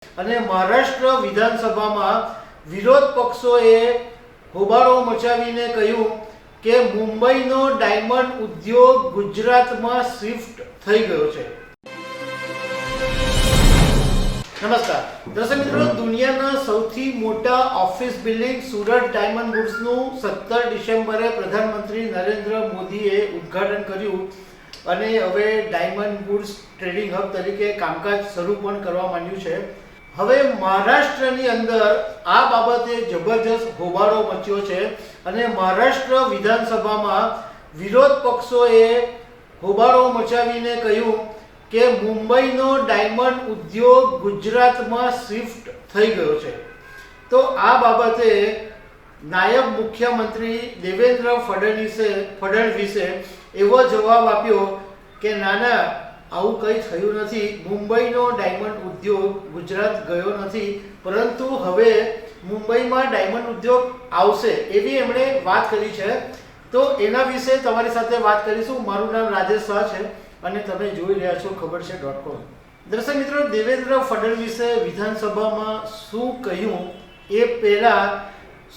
અને મહારાષ્ટ્ર વિધાનસભામાં વિરોધ પક્ષોએ હોબાળો મચાવીને કહ્યું કે મુંબઈનો ડાયમંડ ઉદ્યોગ ગુજરાતમાં શિફ્ટ થઈ ગયો છે. નમસ્કાર દર્શક મિત્રો, દુનિયાના સૌથી મોટા ઓફિસ બિલ્ડિંગ સુરત ડાયમંડ બુર્સનું 17 ડિસેમ્બરે પ્રધાનમંત્રી નરેન્દ્ર મોદીએ ઉદ્ઘાટન કર્યું અને હવે ડાયમંડ બુર્સ ટ્રેડિંગ હબ તરીકે કામકાજ શરૂ પણ કરવા માંડ્યું છે. હવે મહારાષ્ટ્રની અંદર આ બાબતે જબરજસ્ત હોબાળો મચ્યો છે અને મહારાષ્ટ્ર વિધાનસભામાં વિરોધ પક્ષોએ હોબાળો મચાવીને કહ્યું કે મુંબઈનો ડાયમંડ ઉદ્યોગ ગુજરાતમાં શિફ્ટ થઈ ગયો છે. તો આ બાબતે નાયબ મુખ્યમંત્રી દેવેન્દ્ર ફડણવીસે એવો જવાબ આપ્યો કે ના, આવું કંઈ થયું નથી. મુંબઈનો ડાયમંડ ઉદ્યોગ ગુજરાત ગયો નથી, પરંતુ હવે મુંબઈમાં ડાયમંડ ઉદ્યોગ આવશે એવી એમણે વાત કરી છે. તો એના વિશે તમારી સાથે વાત કરીશું. મારું નામ રાજેશ શાહ છે અને તમે જોઈ રહ્યા છો ખબર છે.com. દર્શક મિત્રો, દેવેન્દ્ર ફડણવીસે વિધાનસભામાં શું કહ્યું એ પહેલા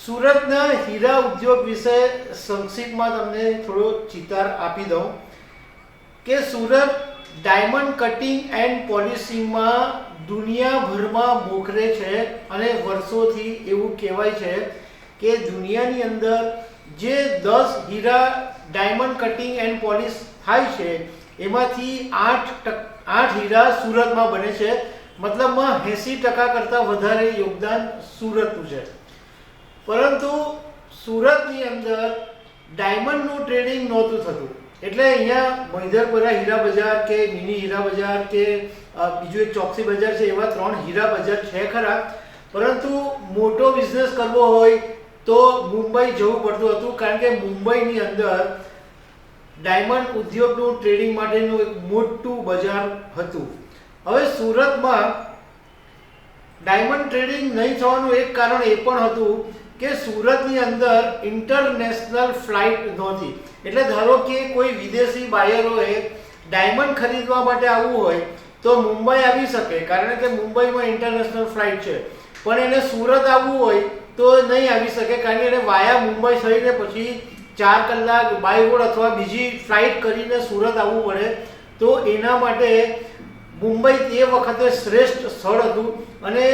સુરતના હીરા ઉદ્યોગ વિશે સંક્ષિપ્તમાં તમને થોડો ચિતાર આપી દઉં કે સુરત ડાયમંડ કટિંગ એન્ડ પોલિશિંગમાં દુનિયાભરમાં મોખરે છે અને વર્ષોથી એવું કહેવાય છે કે દુનિયાની અંદર જે 10 હીરા ડાયમંડ કટિંગ એન્ડ પોલિશ થાય છે એમાંથી 8 હીરા સુરતમાં બને છે. મતલબમાં 80% કરતાં વધારે યોગદાન સુરતનું છે. પરંતુ સુરતની અંદર ડાયમંડનું ટ્રેડિંગ નહોતું થતું. એટલે અહીંયા મહિધરપુરા હીરા બજાર કે મિની હીરા બજાર કે બીજું એક ચોકસી બજાર છે, એવા 3 હીરા બજાર છે ખરા, પરંતુ મોટો બિઝનેસ કરવો હોય તો મુંબઈ જવું પડતું હતું, કારણ કે મુંબઈની અંદર ડાયમંડ ઉદ્યોગનું ટ્રેડિંગ માટેનું એક મોટું બજાર હતું. હવે સુરતમાં ડાયમંડ ટ્રેડિંગ નહીં થવાનું એક કારણ એ પણ હતું કે સુરતની અંદર ઇન્ટરનેશનલ ફ્લાઇટ નહોતી. એટલે ધારો કે કોઈ વિદેશી બાયરોએ ડાયમંડ ખરીદવા માટે આવવું હોય તો મુંબઈ આવી શકે, કારણ કે મુંબઈમાં ઇન્ટરનેશનલ ફ્લાઇટ છે. પણ એને સુરત આવવું હોય તો નહીં આવી શકે, કારણ કે એને વાયા મુંબઈ થઈને પછી 4 કલાક બાય રોડ અથવા બીજી ફ્લાઇટ કરીને સુરત આવવું પડે. તો એના માટે મુંબઈ તે વખતે શ્રેષ્ઠ સ્થળ હતું. અને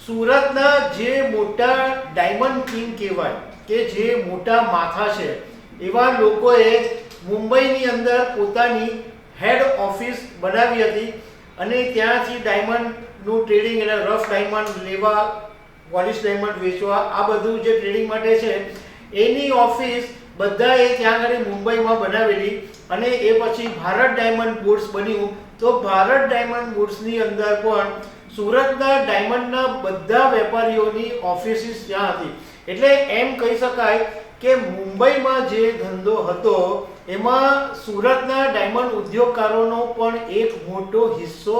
સુરતના જે મોટા ડાયમંડ કિંગ કહેવાય કે જે મોટા માથા છે, એવા લોકોએ મુંબઈની અંદર પોતાની હેડ ઓફિસ બનાવી હતી અને ત્યાંથી ડાયમંડનું ટ્રેડિંગ, એટલે રફ ડાયમંડ લેવા, પોલિશ ડાયમંડ વેચવા, આ બધું જે ટ્રેડિંગ માટે છે એની ઓફિસ બધાએ ત્યાં આગળ મુંબઈમાં બનાવેલી. અને એ પછી ભારત ડાયમંડ બુર્સ બન્યું. તો ભારત ડાયમંડ બુર્સની અંદર પણ સુરતના ડાયમંડના બધા વેપારીઓની ઓફિસીસ ત્યાં હતી. એટલે એમ કહી શકાય કે મુંબઈમાં જે ધંધો હતો એમાં સુરતના ડાયમંડ ઉદ્યોગકારોનો પણ એક મોટો હિસ્સો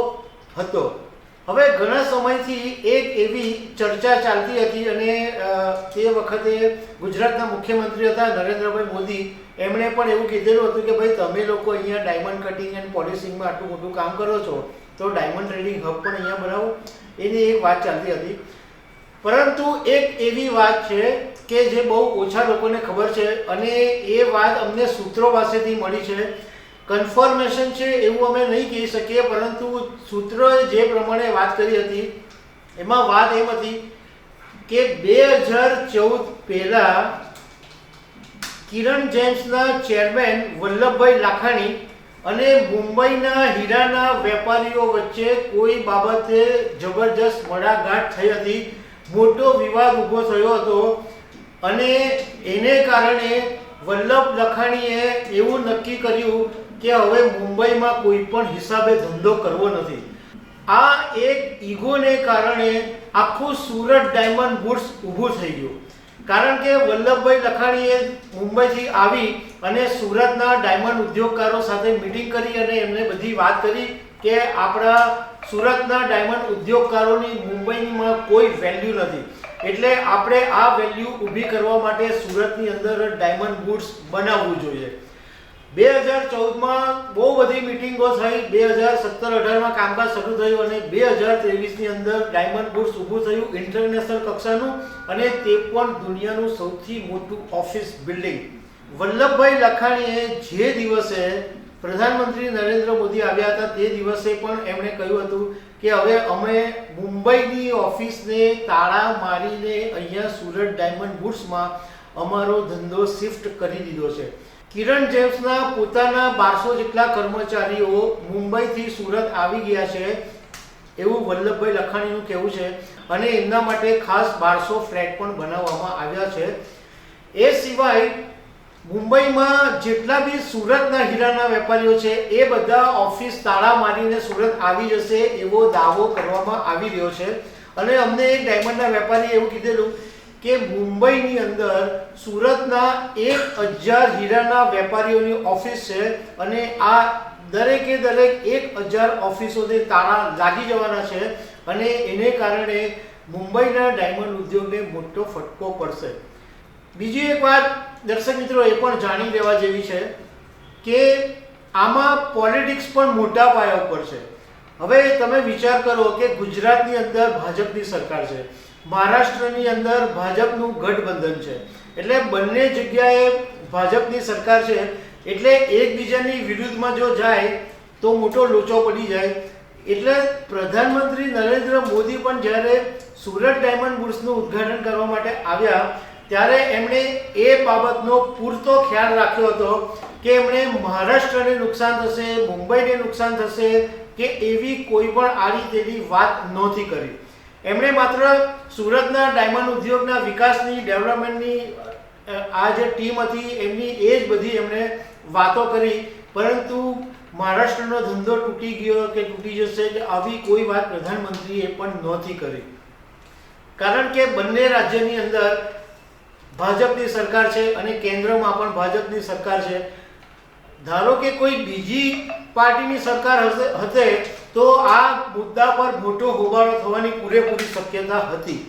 હતો. હવે ઘણા સમયથી એક એવી ચર્ચા ચાલતી હતી અને તે વખતે ગુજરાતના મુખ્યમંત્રી હતા નરેન્દ્રભાઈ મોદી. એમણે પણ એવું કીધેલું હતું કે ભાઈ, તમે લોકો અહીંયા ડાયમંડ કટિંગ એન્ડ પોલિશિંગમાં આટલું મોટું કામ કરો છો તો ડાયમંડ ટ્રેડિંગ હબ પણ અહીંયા બનાવો. એની એક વાત ચાલતી હતી. પરંતુ એક એવી વાત છે કે જે બહુ ઓછા લોકોને ખબર છે અને એ વાત અમને સૂત્રો પાસેથી મળી છે. કન્ફર્મેશન છે એવું અમે નહીં કહી શકીએ, પરંતુ સૂત્રોએ જે પ્રમાણે વાત કરી હતી એમાં વાત એમ હતી કે 2014 પહેલા કિરણ જેમ્સના ચેરમેન વલ્લભભાઈ લાખાણી અને મુંબઈના હીરાના વેપારીઓ વચ્ચે કોઈ બાબતે જબરજસ્ત મડાગાંઠ થઈ હતી. મોટો વિવાદ ઊભો થયો હતો અને એને કારણે વલ્લભ લાખાણીએ એવું નક્કી કર્યું કે હવે મુંબઈમાં કોઈ પણ હિસાબે ધંધો કરવો નથી. આ એક ઈગોને કારણે આખું સુરત ડાયમંડ બુર્સ ઊભું થઈ ગયું. કારણ કે વલ્લભભાઈ લાખાણીએ મુંબઈથી આવી અને સુરતના ડાયમંડ ઉદ્યોગકારો સાથે મિટિંગ કરી અને એમને બધી વાત કરી કે આપણા સુરતના ડાયમંડ ઉદ્યોગકારોની મુંબઈમાં કોઈ વેલ્યુ નથી, એટલે આપણે આ વેલ્યુ ઊભી કરવા માટે સુરતની અંદર ડાયમંડ બુર્સ બનાવવું જોઈએ. 2014માં બહુ બધી મિટિંગો થઈ, 2017-18માં કામકાજ શરૂ થયું અને 2023ની અંદર ડાયમંડ બુર્સ ઊભું થયું ઇન્ટરનેશનલ કક્ષાનું, અને તે પણ દુનિયાનું સૌથી મોટું ઓફિસ બિલ્ડિંગ. વલ્લભભાઈ લખાણીએ જે દિવસે પ્રધાનમંત્રી નરેન્દ્ર મોદી આવ્યા હતા તે દિવસે પણ એમણે કહ્યું હતું કે હવે અમે મુંબઈની ઓફિસને તાળા મારીને અહીંયા સુરત ડાયમંડ બુર્સમાં અમારો ધંધો શિફ્ટ કરી દીધો છે. કિરણ જેમ્સના પોતાના 1200 જેટલા કર્મચારીઓ મુંબઈથી સુરત આવી ગયા છે એવું વલ્લભભાઈ લખાણીનું કહેવું છે, અને એમના માટે ખાસ 1200 ફ્લેટ પણ બનાવવામાં આવ્યા છે. એ સિવાય મુંબઈમાં જેટલા બી સુરતના હીરાના વેપારીઓ છે એ બધા ઓફિસ તાળા મારીને સુરત આવી જશે એવો દાવો કરવામાં આવી રહ્યો છે. અને અમને એક ડાયમંડના વેપારીએ એવું કીધેલું કે મુંબઈની અંદર સુરતના 1000 હીરાના વેપારીઓની ઓફિસ છે, અને આ દરેકે દરેક 1000 ઓફિસોને તાળા લાગી જવાના છે, અને એને કારણે મુંબઈના ડાયમંડ ઉદ્યોગને મોટો ફટકો પડશે. બીજી એક વાત દર્શક મિત્રો એ પણ જાણી લેવા જેવી છે કે આમાં પોલિટિક્સ પણ મોટા પાયા ઉપર છે. હવે તમે વિચાર કરો કે ગુજરાતની અંદર ભાજપની સરકાર છે, મહારાષ્ટ્રની અંદર ભાજપનું ગઠબંધન છે, એટલે બંને જગ્યાએ ભાજપની સરકાર છે, એટલે એકબીજાની વિરુદ્ધમાં જો જાય તો મોટો લોચો પડી જાય. એટલે પ્રધાનમંત્રી નરેન્દ્ર મોદી પણ જ્યારે સુરત ડાયમંડ બુર્સનું ઉદ્ઘાટન કરવા માટે આવ્યા ત્યારે એમણે એ બાબતનો પૂરતો ખ્યાલ રાખ્યો હતો કે એમણે મહારાષ્ટ્રને નુકસાન થશે, મુંબઈને નુકસાન થશે કે એવી કોઈ પણ આડી તેડી વાત નહોતી કરી. એમણે માત્ર સુરતના ડાયમંડ ઉદ્યોગના વિકાસની, ડેવલપમેન્ટની આ જે ટીમ હતી એમની એ જ બધી એમણે વાતો કરી, પરંતુ મહારાષ્ટ્રનો ધંધો તૂટી ગયો કે તૂટી જશે કે આવી કોઈ વાત પ્રધાનમંત્રીએ પણ નહોતી કરી. કારણ કે બંને રાજ્યની અંદર ભાજપની સરકાર છે અને કેન્દ્રમાં પણ ભાજપની સરકાર છે. ધારો કે કોઈ બીજી પાર્ટીની સરકાર હશે તો આ મુદ્દા પર મોટો હોબાળો થવાની પૂરેપૂરી શક્યતા હતી.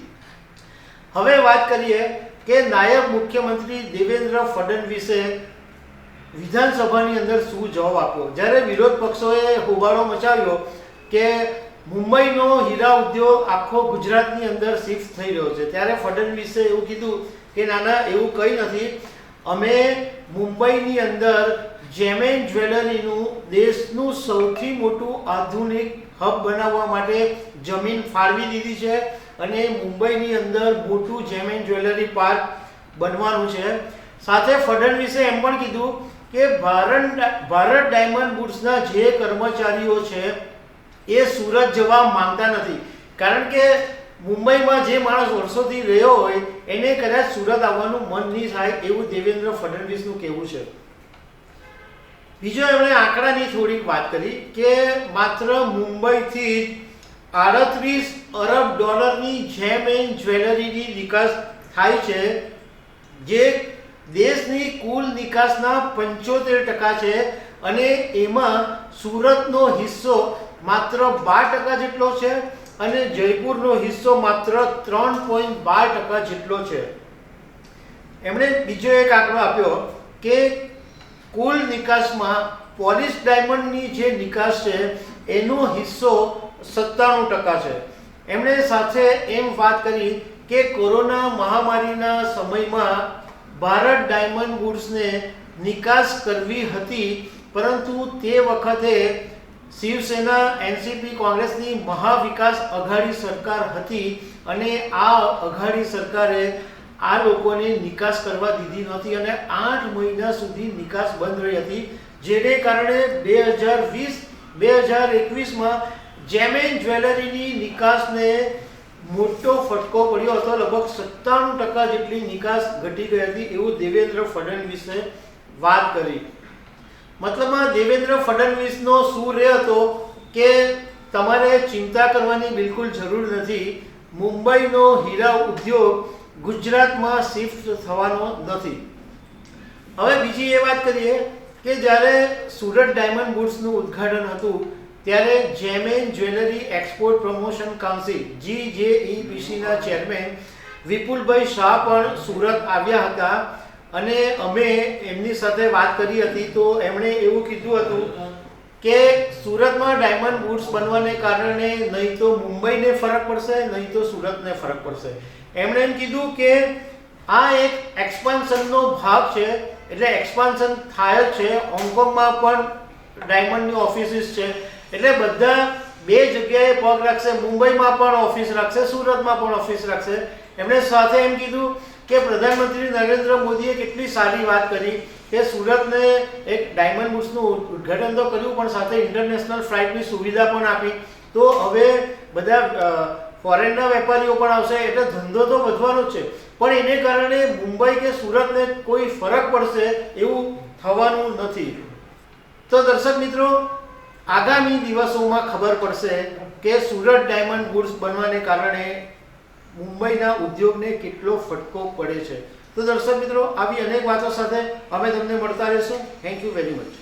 હવે વાત કરીએ કે નાયબ મુખ્યમંત્રી દેવેન્દ્ર ફડણવીસે વિધાનસભાની અંદર શું જવાબ આપ્યો. જ્યારે વિરોધ પક્ષોએ હોબાળો મચાવ્યો કે મુંબઈનો હીરા ઉદ્યોગ આખો ગુજરાતની અંદર શિફ્ટ થઈ રહ્યો છે, ત્યારે ફડણવીસે એવું કીધું કે નાના એવું કંઈ નથી, અમે મુંબઈની અંદર જેમ એન્ડ જ્વેલરીનું દેશનું સૌથી મોટું આધુનિક હબ બનાવવા માટે જમીન ફાળવી દીધી છે, અને મુંબઈની અંદર મોટું જેમ એન્ડ જ્વેલરી પાર્ક બનવાનું છે. સાથે ફડણવીસે એમ પણ કીધું કે ભારત ડાયમંડ બુર્સના જે કર્મચારીઓ છે એ સુરત જવા માંગતા નથી, કારણ કે મુંબઈમાં જે માણસ વર્ષોથી રહ્યો હોય એને કદાચ સુરત આવવાનું મન નહીં થાય એવું દેવેન્દ્ર ફડણવીસનું કહેવું છે. બીજો એમણે આંકડાની થોડીક વાત કરી કે માત્ર મુંબઈથી 38 અરબ ડોલરની જેમ એન્ડ જ્વેલરીની નિકાસ થાય છે, જે દેશની કુલ નિકાસના 75% છે, અને એમાં સુરતનો હિસ્સો માત્ર 12% જેટલો છે અને જયપુરનો હિસ્સો માત્ર 3.12% જેટલો છે. એમણે બીજો એક આંકડો આપ્યો કે કુલ નિકાસમાં પોલિશ ડાયમંડની જે નિકાસ છે એનો હિસ્સો 97% છે. એમણે સાથે એમ વાત કરી કે કોરોના મહામારીના સમયમાં ભારત ડાયમંડ બુર્સને નિકાસ કરવી હતી, પરંતુ તે વખતે શિવસેના, એનસીપી, કોંગ્રેસની મહાવિકાસ અઘાડી સરકાર હતી, અને આ અઘાડી સરકારે આ લોકોને નિકાસ કરવા દીધી નહોતી, અને 8 મહિના સુધી નિકાસ બંધ રહી હતી, જેને કારણે 2020-2021માં જેમ એન્ડ જ્વેલરીની નિકાસને મોટો ફટકો પડ્યો હતો. લગભગ 97% જેટલી નિકાસ ઘટી ગઈ હતી એવું દેવેન્દ્ર ફડણવીસે વાત કરી. મતલબમાં દેવેન્દ્ર ફડણવીસનો શું રહે હતો કે તમારે ચિંતા કરવાની બિલકુલ જરૂર નથી, મુંબઈનો હીરા ઉદ્યોગ ગુજરાતમાં શિફ્ટ થવાનો નથી. હવે બીજી એ વાત કરીએ કે જ્યારે સુરત ડાયમંડ બુર્સનું ઉદ્ઘાટન હતું ત્યારે gem and jewellery export promotion council GJEPCના ચેરમેન વિપુલભાઈ શાહ પણ સુરત આવ્યા હતા, અને અમે એમની સાથે વાત કરી હતી તો એમણે એવું કીધું હતું કે સુરતમાં ડાયમંડ બુટ્સ બનવાને કારણે નહીં તો મુંબઈને ફરક પડશે નહીં તો સુરતને ફરક પડશે. એમણે એમ કીધું કે આ એક એક્સપાન્શનનો ભાગ છે, એટલે એક્સપાન્શન થાય જ છે. હોંગકોંગમાં પણ ડાયમંડની ઓફિસીસ છે, એટલે બધા બે જગ્યાએ પગ રાખશે. મુંબઈમાં પણ ઓફિસ રાખશે, સુરતમાં પણ ઓફિસ રાખશે. એમણે સાથે એમ કીધું કે પ્રધાનમંત્રી નરેન્દ્ર મોદીએ કેટલી સારી વાત કરી કે સુરતને એક ડાયમંડ બુટ્સનું ઉદ્ઘાટન તો કર્યું પણ સાથે ઇન્ટરનેશનલ ફ્લાઇટની સુવિધા પણ આપી. તો હવે બધા ફોરેનના વેપારીઓ પણ આવશે, એટલે ધંધો તો વધવાનો જ છે. પણ એને કારણે મુંબઈ કે સુરતને કોઈ ફરક પડશે એવું થવાનું નથી. તો દર્શક મિત્રો, આગામી દિવસોમાં ખબર પડશે કે સુરત ડાયમંડ બુટ્સ બનવાને કારણે મુંબઈના ઉદ્યોગને કેટલો ફટકો પડે છે. તો દર્શક મિત્રો, આવી અનેક વાતો સાથે અમે તમને મળતા રહીશું. Thank you very much.